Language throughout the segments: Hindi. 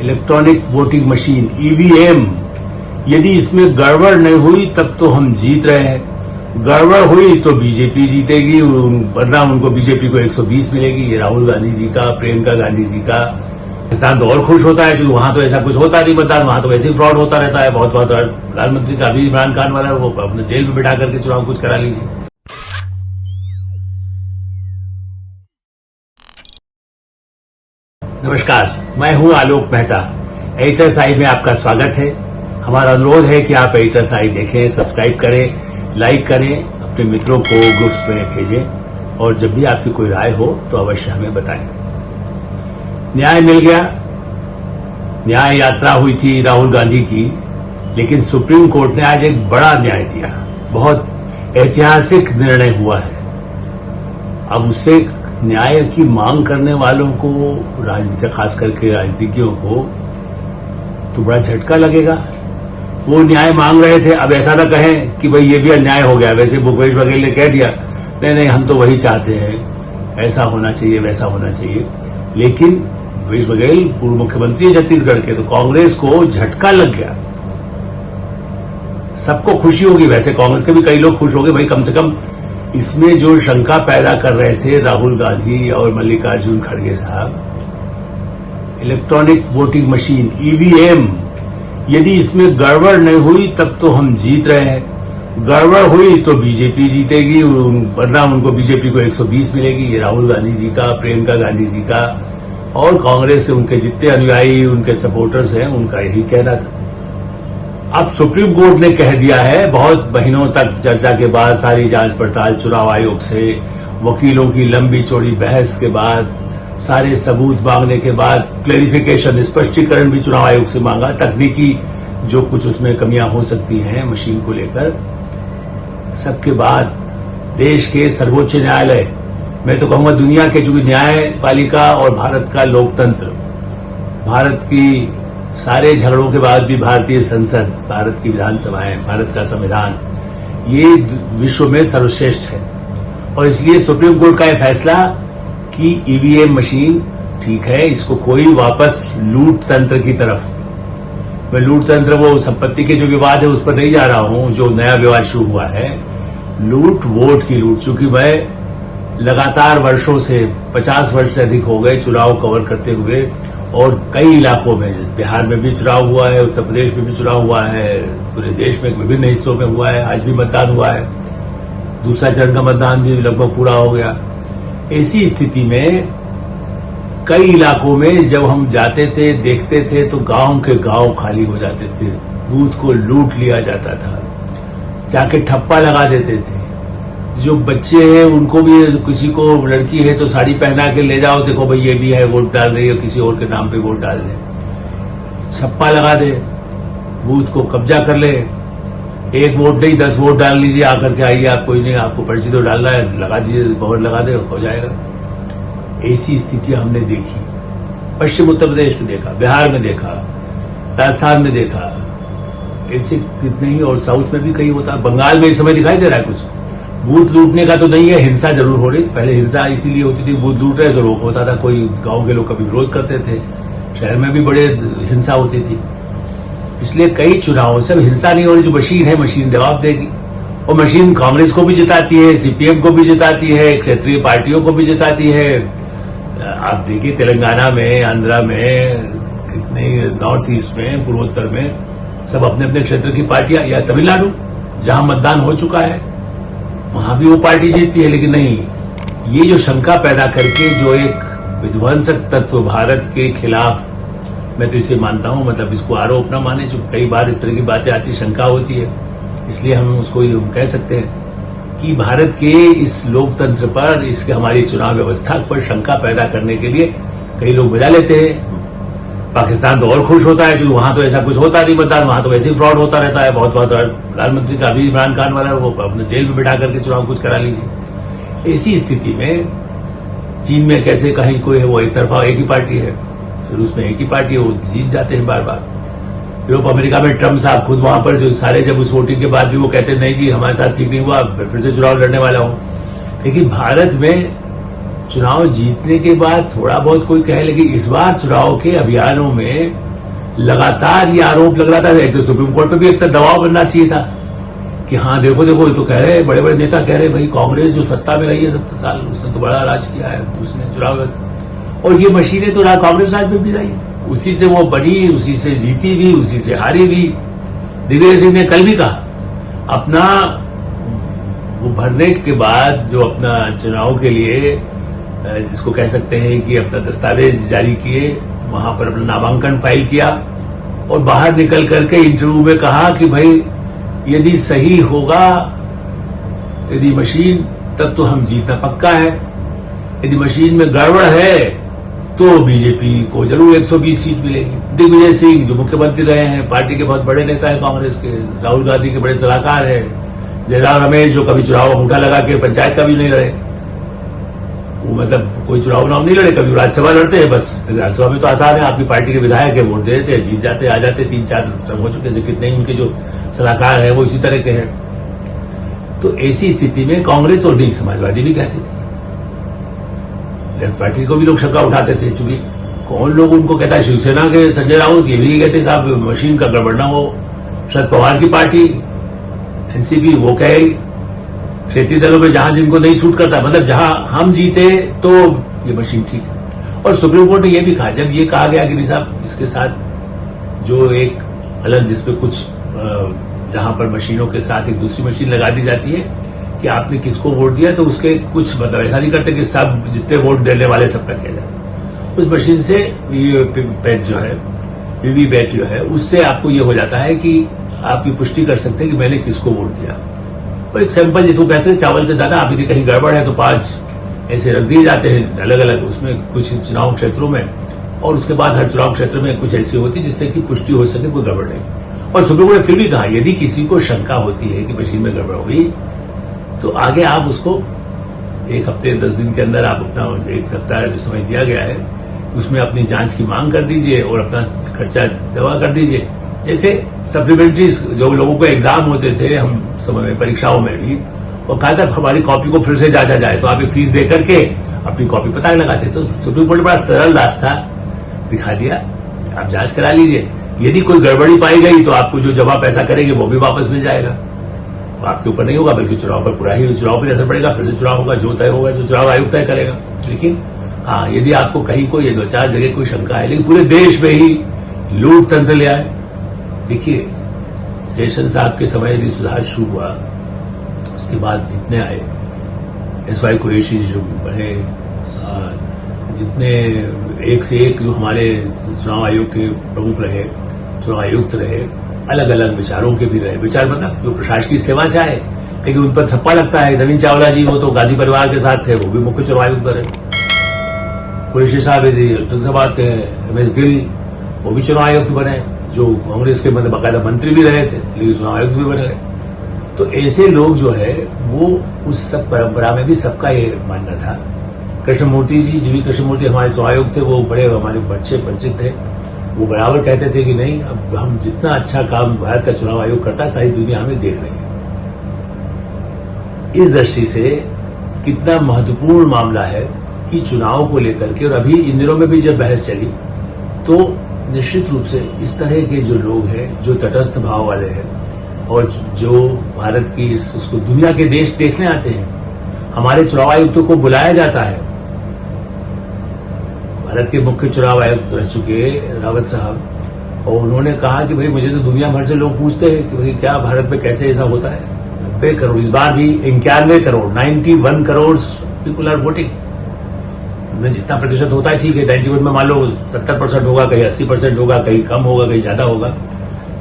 इलेक्ट्रॉनिक वोटिंग मशीन ईवीएम, यदि इसमें गड़बड़ नहीं हुई तब तो हम जीत रहे हैं, गड़बड़ हुई तो बीजेपी जीतेगी, वरना उनको बीजेपी को 120 मिलेगी। ये राहुल गांधी जी का, प्रियंका गांधी जी का पाकिस्तान तो और खुश होता है क्योंकि वहां तो ऐसा कुछ होता नहीं मतदान, वहां तो वैसे ही फ्रॉड होता रहता है। बहुत प्रधानमंत्री का भी इमरान खान वाला वो अपने जेल में बिठा करके चुनाव कुछ करा लीजिए। नमस्कार, मैं हूं आलोक मेहता। एडिटर्स आई में आपका स्वागत है। हमारा अनुरोध है कि आप एडिटर्स आई देखें, सब्सक्राइब करें, लाइक करें, अपने मित्रों को ग्रुप्स में भेजें और जब भी आपकी कोई राय हो तो अवश्य हमें बताएं। न्याय मिल गया। न्याय यात्रा हुई थी राहुल गांधी की, लेकिन सुप्रीम कोर्ट ने आज एक बड़ा न्याय दिया। बहुत ऐतिहासिक निर्णय हुआ है। अब उससे न्याय की मांग करने वालों को, राजनीति खास करके राजनीतिज्ञों को तो बड़ा झटका लगेगा। वो न्याय मांग रहे थे, अब ऐसा ना कहें कि भाई ये भी अन्याय हो गया। वैसे भूपेश बघेल ने कह दिया नहीं हम तो वही चाहते हैं, ऐसा होना चाहिए, वैसा होना चाहिए। लेकिन भूपेश बघेल पूर्व मुख्यमंत्री है छत्तीसगढ़ के, तो कांग्रेस को झटका लग गया। सबको खुशी होगी, वैसे कांग्रेस के भी कई लोग खुश हो गए, भाई कम से कम इसमें जो शंका पैदा कर रहे थे राहुल गांधी और मल्लिकार्जुन खड़गे साहब, इलेक्ट्रॉनिक वोटिंग मशीन ईवीएम, यदि इसमें गड़बड़ नहीं हुई तब तो हम जीत रहे हैं, गड़बड़ हुई तो बीजेपी जीतेगी, वरना उनको बीजेपी को 120 मिलेगी। ये राहुल गांधी जी का, प्रियंका गांधी जी का और कांग्रेस से उनके जितने अनुयायी, उनके सपोर्टर्स हैं, उनका यही कहना था। अब सुप्रीम कोर्ट ने कह दिया है, बहुत महीनों तक चर्चा के बाद, सारी जांच पड़ताल चुनाव आयोग से, वकीलों की लंबी चौड़ी बहस के बाद, सारे सबूत मांगने के बाद, क्लैरिफिकेशन, स्पष्टीकरण भी चुनाव आयोग से मांगा, तकनीकी जो कुछ उसमें कमियां हो सकती हैं मशीन को लेकर, सबके बाद देश के सर्वोच्च न्यायालय, मैं तो कहूंगा दुनिया के जो भी न्यायपालिका और भारत का लोकतंत्र, भारत की सारे झगड़ों के बाद भी भारतीय संसद, भारत की विधानसभाएं, भारत का संविधान, ये विश्व में सर्वश्रेष्ठ है। और इसलिए सुप्रीम कोर्ट का यह फैसला कि ईवीएम मशीन ठीक है, इसको कोई वापस लूट तंत्र की तरफ, मैं लूट तंत्र वो संपत्ति के जो विवाद है उस पर नहीं जा रहा हूं, जो नया विवाद शुरू हुआ है, लूट वोट की लूट। चूंकि मैं लगातार वर्षों से 50 वर्ष से अधिक हो गए चुनाव कवर करते हुए, और कई इलाकों में, बिहार में भी चुनाव हुआ है, उत्तर प्रदेश में भी चुनाव हुआ है, पूरे देश में विभिन्न हिस्सों में हुआ है, आज भी मतदान हुआ है, दूसरा चरण का मतदान भी लगभग पूरा हो गया। ऐसी स्थिति में कई इलाकों में जब हम जाते थे, देखते थे, तो गांव के गांव खाली हो जाते थे, बूथ को लूट लिया जाता था, जाके ठप्पा लगा देते थे। जो बच्चे हैं उनको भी, किसी को लड़की है तो साड़ी पहना के ले जाओ, देखो भाई ये भी है, वोट डाल रही है, किसी और के नाम पे वोट डाल दे, छप्पा लगा दे, बूथ को कब्जा कर ले, एक वोट नहीं 10 वोट डाल लीजिए, आकर के आइए, आप कोई नहीं, आपको पर्ची तो डालना है, लगा दीजिए, मोहर लगा दे, हो जाएगा। ऐसी स्थिति हमने देखी, पश्चिम उत्तर प्रदेश में देखा, बिहार में देखा, राजस्थान में देखा, ऐसे कितने ही, और साउथ में भी कहीं होता, बंगाल में इस समय दिखाई दे रहा है कुछ। बूथ लूटने का तो नहीं है, हिंसा जरूर हो रही। पहले हिंसा इसीलिए होती थी, बूथ लूट रहे तो रोक होता था, कोई गांव के लोग कभी विरोध करते थे, शहर में भी बड़े हिंसा होती थी। इसलिए कई चुनावों से हिंसा नहीं हो रही, जो मशीन है मशीन जवाब देगी। और मशीन कांग्रेस को भी जिताती है, सीपीएम को भी जिताती है, क्षेत्रीय पार्टियों को भी जिताती है। आप देखिए तेलंगाना में, आंध्रा में, कितने नॉर्थ ईस्ट में, पूर्वोत्तर में, सब अपने अपने क्षेत्र की पार्टियां, या तमिलनाडु जहां मतदान हो चुका है वहां भी वो पार्टी जीतती है। लेकिन नहीं, ये जो शंका पैदा करके जो एक विध्वंसक तत्व भारत के खिलाफ, मैं तो इसे मानता हूं, मतलब इसको आरोप न माने, जो कई बार इस तरह की बातें आती, शंका होती है, इसलिए हम उसको कह सकते हैं कि भारत के इस लोकतंत्र पर, इसके हमारी चुनाव व्यवस्था पर शंका पैदा करने के लिए कई लोग बजा लेते हैं। पाकिस्तान तो और खुश होता है क्योंकि वहां तो ऐसा कुछ होता नहीं मतदान, वहां तो वैसे ही फ्रॉड होता रहता है। बहुत प्रधानमंत्री का भी इमरान खान वाला वो अपने जेल में बिठा करके चुनाव कुछ करा लीजिए। ऐसी स्थिति में चीन में कैसे कहीं कोई है, वो एक तरफा एक ही पार्टी है, रूस में एक ही पार्टी है, वो जीत जाते हैं बार बार। यूरोप अमेरिका में ट्रम्प साहब खुद वहां पर जो सारे, जब उस वोटिंग के बाद भी वो कहते नहीं जी हमारे साथ ठीक नहीं हुआ, फिर से चुनाव लड़ने वाला हूं। लेकिन भारत में चुनाव जीतने के बाद थोड़ा बहुत कोई कहे, लेकिन इस बार चुनाव के अभियानों में लगातार ये आरोप लग रहा था। एक तो सुप्रीम कोर्ट पे भी एक दबाव बनना चाहिए था कि हाँ देखो देखो, ये तो कह रहे, बड़े बड़े नेता कह रहे भाई कांग्रेस जो सत्ता में रही है 70 साल, उसने तो बड़ा राज किया है, उसने चुनाव, और ये मशीनें तो कांग्रेस राज में भी रही, उसी से वो बनी, उसी से जीती भी, उसी से हारी भी। दिग्विजय सिंह ने कल भी कहा अपना वो भरने के बाद जो अपना चुनाव के लिए जिसको कह सकते हैं कि अपना दस्तावेज जारी किए, वहां पर अपना नामांकन फाइल किया और बाहर निकल करके इंटरव्यू में कहा कि भाई यदि सही होगा, यदि मशीन, तब तो हम जीतना पक्का है, यदि मशीन में गड़बड़ है तो बीजेपी को जरूर 120 सीट मिलेगी। दिग्विजय सिंह जो मुख्यमंत्री रहे हैं, पार्टी के बहुत बड़े नेता है कांग्रेस के, राहुल गांधी के बड़े सलाहकार है, जयराम रमेश जो कभी चुनाव अंगूठा लगा के पंचायत का भी नहीं लड़े, वो मतलब कोई चुनाव नहीं लड़े, कभी राज्यसभा लड़ते हैं, बस राज्यसभा में तो आसान है, आपकी पार्टी के विधायक है, वोट दे देते हैं, जीत जाते, आ जाते, 3-4 टर्म हो चुके हैं, कितने ही उनके जो सलाहकार है वो इसी तरह के हैं। तो ऐसी स्थिति में कांग्रेस और नहीं, समाजवादी भी कहती थी, लेफ्ट पार्टी को भी लोग शंका उठाते थे, चूंकि कौन लोग उनको कहता है, शिवसेना के संजय राउत ये भी कहते साहब मशीन का गड़बड़ ना हो, शरद पवार की पार्टी एनसीपी वो कहे क्षेत्रीय दलों में जहां जिनको नहीं सूट करता, मतलब जहां हम जीते तो ये मशीन ठीक है। और सुप्रीम कोर्ट ने यह भी कहा, जब ये कहा गया कि साहब इसके साथ जो एक अलग जिसपे कुछ जहां पर मशीनों के साथ एक दूसरी मशीन लगा दी जाती है कि आपने किसको वोट दिया, तो उसके कुछ मतलब ऐसा नहीं करते कि सब जितने वोट देने वाले सबका किया जाए, उस मशीन से वीवीपैट जो है उससे आपको ये हो जाता है कि आप ये पुष्टि कर सकते हैं कि मैंने किसको वोट दिया। और एक सैंपल जिसको कहते हैं चावल के दाना, आप यदि कहीं गड़बड़ है तो 5 ऐसे रख दिए जाते हैं अलग अलग, उसमें कुछ चुनाव क्षेत्रों में, और उसके बाद हर चुनाव क्षेत्र में कुछ ऐसी होती है जिससे कि पुष्टि हो सके कोई गड़बड़ नहीं। और सुप्रीम कोर्ट ने फिर भी कहा यदि किसी को शंका होती है कि मशीन में गड़बड़ हुई तो आगे आप उसको 1 हफ्ते 10 दिन के अंदर आप अपना 1 हफ्ता जो समय दिया गया है उसमें अपनी जांच की मांग कर दीजिए और अपना खर्चा जमा कर दीजिए। जैसे सप्लीमेंट्री जो लोगों को एग्जाम होते थे हम समय में, परीक्षाओं में भी, और कहा था हमारी कॉपी को फिर से जांचा जाए, तो आप एक फीस दे करके अपनी कॉपी पता लगाते। तो सुप्रीम कोर्ट ने बड़ा सरल रास्ता दिखा दिया, आप जांच करा लीजिए, यदि कोई गड़बड़ी पाई गई तो आपको जो जमा पैसा करेंगे वो भी वापस मिल जाएगा, वो आपके ऊपर नहीं होगा बल्कि चुनाव पर पूरा ही चुनाव पर असर पड़ेगा, फिर से चुनाव होगा, जो तय होगा जो चुनाव आयोग तय करेगा। लेकिन हाँ, यदि आपको कहीं कोई 2-4 जगह कोई शंका है, लेकिन पूरे देश में ही लूट तंत्र ले आए। देखिए सेशन साहब के समय यदि सुधार शुरू हुआ, उसके बाद जितने आए एसवाई कुरैशी जो बने, जितने एक से एक जो हमारे चुनाव आयोग के प्रमुख रहे, चुनाव आयुक्त रहे, अलग अलग विचारों के भी रहे, विचार मतलब जो प्रशासनिक सेवा से आए, लेकिन उन पर थप्पा लगता है। नवीन चावला जी वो तो गांधी परिवार के साथ थे, वो भी मुख्य चुनाव आयुक्त रहे। कुरैशी साहब लोकसभा के MS गिल वो भी चुनाव आयुक्त बने, जो कांग्रेस के मतलब बाकायदा मंत्री भी रहे थे लेकिन चुनाव आयुक्त भी बने रहे। तो ऐसे लोग जो है वो उस सब परंपरा में भी सबका ये मानना था। कृष्णमूर्ति जी, जीवी कृष्णमूर्ति हमारे चुनाव आयुक्त थे, वो बड़े हमारे बच्चे परिचित थे, वो बराबर कहते थे कि नहीं, अब हम जितना अच्छा काम भारत का चुनाव आयोग करता है सारी दुनिया हमें देख रही है। इस दृष्टि से कितना महत्वपूर्ण मामला है कि चुनाव को लेकर के, और अभी इन दिनों में भी जब बहस चली तो निश्चित रूप से इस तरह के जो लोग हैं जो तटस्थ भाव वाले हैं और जो भारत की उसको दुनिया के देश देखने आते हैं, हमारे चुनाव आयुक्तों को बुलाया जाता है। भारत के मुख्य चुनाव आयुक्त रह चुके रावत साहब, और उन्होंने कहा कि भाई मुझे तो दुनिया भर से लोग पूछते हैं कि भाई क्या भारत में कैसे ऐसा होता है। 90 करोड़, इस बार भी 91 crore 91 crore people are voting. में जितना प्रतिशत होता है ठीक है, 91 में मान लो 70% होगा, कहीं 80% होगा, कहीं कम होगा, कहीं ज्यादा होगा,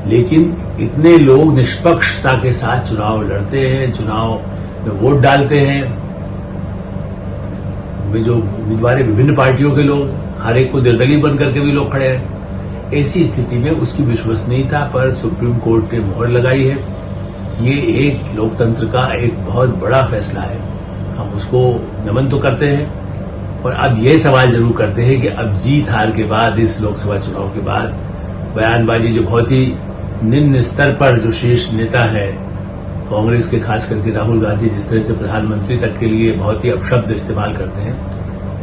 लेकिन इतने लोग निष्पक्षता के साथ चुनाव लड़ते हैं, चुनाव में वोट डालते हैं। उनमें जो उम्मीदवार विभिन्न पार्टियों के लोग, हर एक को निर्दलीय बन करके भी लोग खड़े हैं। ऐसी स्थिति में उसकी विश्वसनीयता पर सुप्रीम कोर्ट ने मोहर लगाई है। ये एक लोकतंत्र का एक बहुत बड़ा फैसला है, हम उसको नमन तो करते हैं। और अब ये सवाल जरूर करते हैं कि अब जीत हार के बाद, इस लोकसभा चुनाव के बाद बयानबाजी जो बहुत ही निम्न स्तर पर जो शीर्ष नेता है कांग्रेस के, खास करके राहुल गांधी, जिस तरह से प्रधानमंत्री तक के लिए बहुत ही अपशब्द इस्तेमाल करते हैं,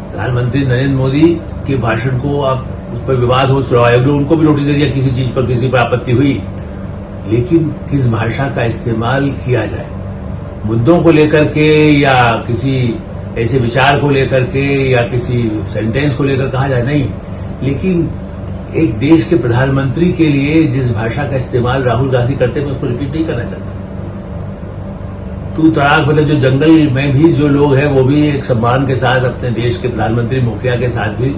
प्रधानमंत्री नरेंद्र मोदी के भाषण को आप उस पर विवाद हो, चुनाव आयोग ने उनको भी नोटिस दे दिया किसी चीज पर, किसी पर आपत्ति हुई, लेकिन किस भाषा का इस्तेमाल किया जाए, मुद्दों को लेकर के या किसी ऐसे विचार को लेकर के या किसी सेंटेंस को लेकर कहा जाए, नहीं। लेकिन एक देश के प्रधानमंत्री के लिए जिस भाषा का इस्तेमाल राहुल गांधी करते हैं, मैं उसको रिपीट नहीं करना चाहता। तू तड़ाक, मतलब जो जंगल में भी जो लोग हैं वो भी एक सम्मान के साथ अपने देश के प्रधानमंत्री मुखिया के साथ भी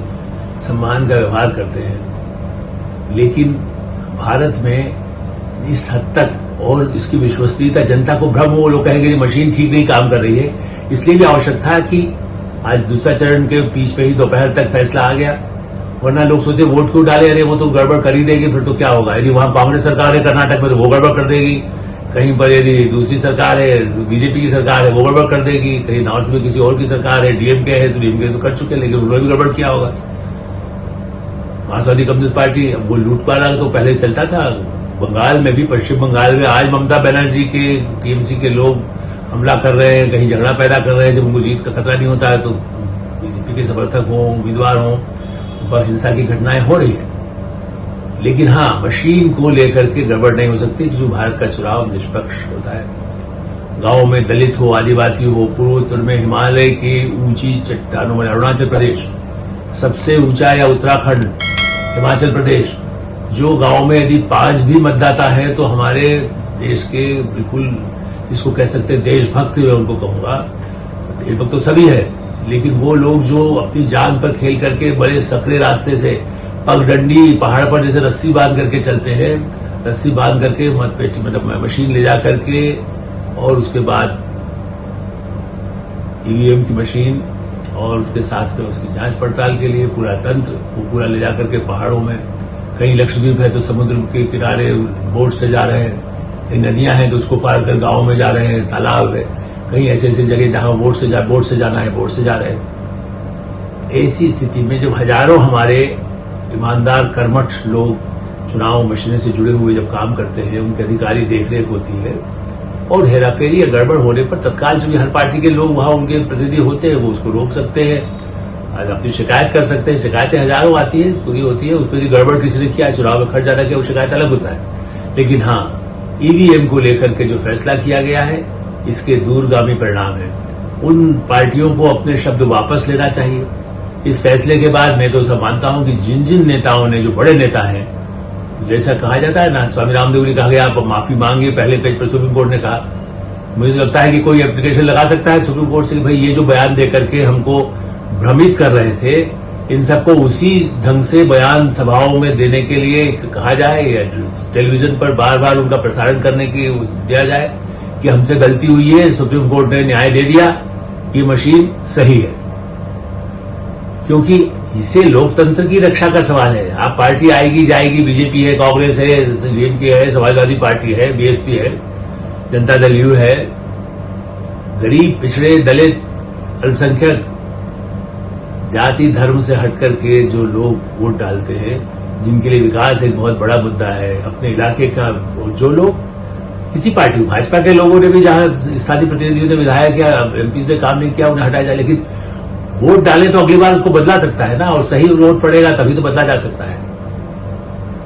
सम्मान का व्यवहार करते हैं। लेकिन भारत में इस हद तक और इसकी विश्वसनीयता, जनता को भ्रम हो, वो लोग कहेंगे मशीन ठीक नहीं काम कर रही है, इसलिए भी आवश्यक था कि आज दूसरा चरण के बीच में ही दोपहर तक फैसला आ गया। वरना लोग सोचते वोट क्यों डाले, अरे वो तो गड़बड़ कर ही देगी, फिर तो क्या होगा, यदि वहां कांग्रेस सरकार है कर्नाटक में तो वो गड़बड़ कर देगी, कहीं पर यदि दूसरी सरकार है, बीजेपी की सरकार है, वो गड़बड़ कर देगी, कहीं नॉर्थ में किसी और की सरकार है, डीएमके है तो डीएमके तो कर चुके, लेकिन उन्होंने भी गड़बड़ किया होगा। मार्क्सवादी कम्युनिस्ट पार्टी, वो लूटपाट तो पहले चलता था बंगाल में भी, पश्चिम बंगाल में। आज ममता बनर्जी के टीएमसी के लोग हमला कर रहे हैं, कहीं झगड़ा पैदा कर रहे हैं, जब उनको जीत का खतरा नहीं होता है तो बीजेपी के समर्थक हों, उम्मीदवार हों, पर हिंसा की घटनाएं हो रही है। लेकिन हाँ, मशीन को लेकर के गड़बड़ नहीं हो सकती, जो भारत का चुनाव निष्पक्ष होता है। गांवों में दलित हो, आदिवासी हो, पूर्वोत्तर में हिमालय की ऊंची चट्टानों में अरुणाचल प्रदेश सबसे ऊंचा, या उत्तराखंड, हिमाचल प्रदेश, जो गांव में यदि 5 भी मतदाता है तो हमारे देश के बिल्कुल, जिसको कह सकते हैं देशभक्त, मैं उनको कहूंगा, देशभक्त तो सभी है, लेकिन वो लोग जो अपनी जान पर खेल करके बड़े सकड़े रास्ते से पगडंडी पहाड़ पर जैसे रस्सी बांध करके चलते हैं, रस्सी बांध करके मतपेटी मतलब मशीन ले जा करके, और उसके बाद ईवीएम की मशीन और उसके साथ में उसकी जांच पड़ताल के लिए पूरा तंत्र, वो पूरा ले जाकर के पहाड़ों में, कहीं लक्षद्वीप है तो समुद्र के किनारे बोट से जा रहे हैं, कहीं नदियां हैं तो उसको पार कर गांव में जा रहे हैं, तालाब है, कहीं ऐसे ऐसे जगह जहां बोट से जाना है, बोट से जा रहे हैं। ऐसी स्थिति में जब हजारों हमारे ईमानदार कर्मठ लोग चुनाव मशीनों से जुड़े हुए जब काम करते हैं, उनकी अधिकारी देखरेख होती है, और हेराफेरी या गड़बड़ होने पर तत्काल जो हर पार्टी के लोग वहां उनके प्रतिनिधि होते हैं, वो उसको रोक सकते हैं, अपनी शिकायत कर सकते हैं। शिकायतें हजारों आती है, पूरी होती है, उसमें भी गड़बड़ किसी ने किया, चुनाव में खर्च ज्यादा किया, वो शिकायत अलग होता है। लेकिन हाँ, ईवीएम को लेकर के जो फैसला किया गया है, इसके दूरगामी परिणाम है। उन पार्टियों को अपने शब्द वापस लेना चाहिए। इस फैसले के बाद मैं तो सब मानता हूं कि जिन जिन नेताओं ने, जो बड़े नेता हैं, जैसा कहा जाता है ना, स्वामी रामदेव ने कहा गया आप माफी मांगिए, पहले पेज पर सुप्रीम कोर्ट ने कहा। मुझे लगता है कि कोई एप्लीकेशन लगा सकता है सुप्रीम कोर्ट से कि भाई ये जो बयान दे करके हमको भ्रमित कर रहे थे, इन सबको उसी ढंग से बयान सभाओं में देने के लिए कहा जाए, या टेलीविजन पर बार बार उनका प्रसारण करने की दिया जाए कि हमसे गलती हुई है, सुप्रीम कोर्ट ने न्याय दे दिया, ये मशीन सही है। क्योंकि इससे लोकतंत्र की रक्षा का सवाल है। आप पार्टी आएगी जाएगी, बीजेपी है, कांग्रेस है, डीएमके है, समाजवादी पार्टी है, बीएसपी है, जनता दल यू है, गरीब, पिछड़े, दलित, अल्पसंख्यक, जाति धर्म से हट करके जो लोग वोट डालते हैं, जिनके लिए विकास एक बहुत बड़ा मुद्दा है, अपने इलाके का, जो लोग किसी पार्टी, भाजपा के लोगों ने भी जहां स्थानीय प्रतिनिधियों ने, विधायक या एमपी ने काम नहीं किया, उन्हें हटाया जाए, लेकिन वोट डाले तो अगली बार उसको बदला सकता है ना, और सही वोट पड़ेगा तभी तो बदला जा सकता है।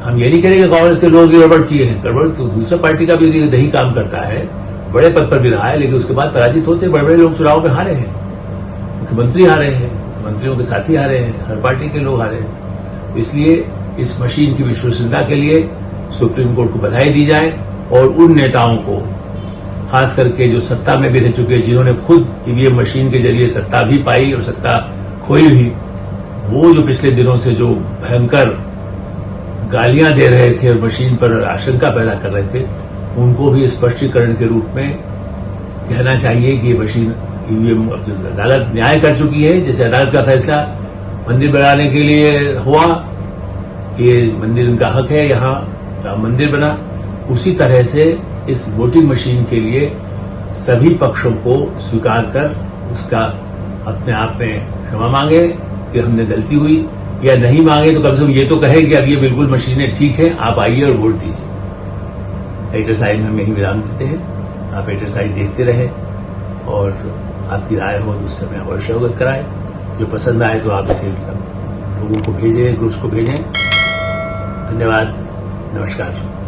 हम ये नहीं करेंगे कांग्रेस के लोग गड़बड़ किए हैं, गड़बड़ तो दूसरा पार्टी का भी नहीं काम करता है, बड़े पद पर भी रहा है, लेकिन उसके बाद पराजित होते बड़े बड़े लोग चुनाव में हारे हैं, मुख्यमंत्री हारे हैं, मंत्रियों के साथी हारे हैं, हर पार्टी के लोग हारे हैं। इसलिए इस मशीन की विश्वसनीयता के लिए सुप्रीम कोर्ट को बधाई दी जाए, और उन नेताओं को, खास करके जो सत्ता में भी रह चुके हैं, जिन्होंने खुद ईवीएम मशीन के जरिए सत्ता भी पाई और सत्ता खोई भी, वो जो पिछले दिनों से जो भयंकर गालियां दे रहे थे और मशीन पर आशंका पैदा कर रहे थे, उनको भी स्पष्टीकरण के रूप में कहना चाहिए कि ये मशीन ईवीएम, अदालत न्याय कर चुकी है। जैसे अदालत का फैसला मंदिर बनाने के लिए हुआ, ये मंदिर उनका हक है, यहाँ राम मंदिर बना, उसी तरह से इस वोटिंग मशीन के लिए सभी पक्षों को स्वीकार कर उसका अपने आप में क्षमा मांगे कि हमने गलती हुई, या नहीं मांगे तो कम से कम ये तो कहे कि अब ये बिल्कुल मशीनें ठीक है, आप आइए और वोट दीजिए। एक्सरसाइज में हम यही विराम देते हैं। आप एक्सरसाइज देखते रहे, और आपकी राय हो तो उससे हमें अवश्य अवगत कराएं। जो पसंद आए तो आप इसे लोगों को भेजें, ग्रुप्स को भेजें। धन्यवाद, नमस्कार।